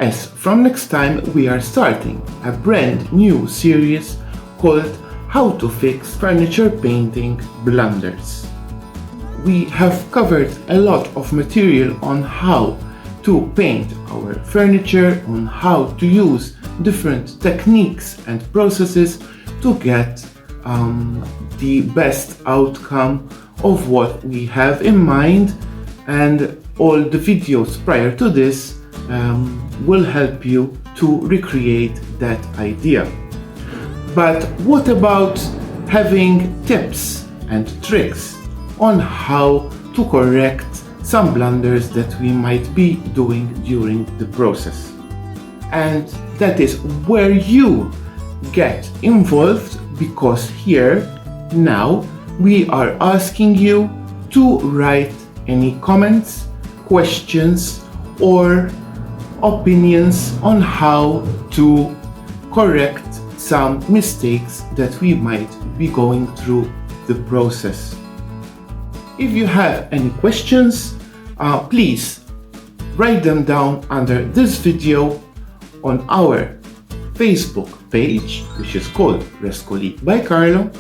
as from next time we are starting a brand new series called How to Fix Furniture Painting Blunders. We have covered a lot of material on how to paint our furniture, on how to use different techniques and processes to get the best outcome of what we have in mind, and all the videos prior to this will help you to recreate that idea. But what about having tips and tricks on how to correct some blunders that we might be doing during the process? And that is where you get involved, because here now we are asking you to write any comments, questions, or opinions on how to correct some mistakes that we might be going through the process. If you have any questions, please write them down under this video on our Facebook page, which is called RescoliByCarlo,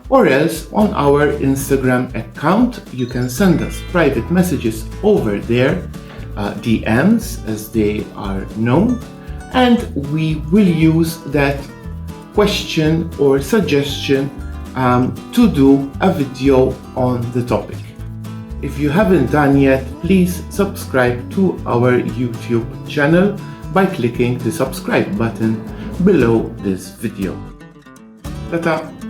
or else on our Instagram account. You can send us private messages over there, DMs as they are known, and we will use that question or suggestion to do a video on the topic. If you haven't done yet, please subscribe to our YouTube channel by clicking the subscribe button below this video. Ta-ta!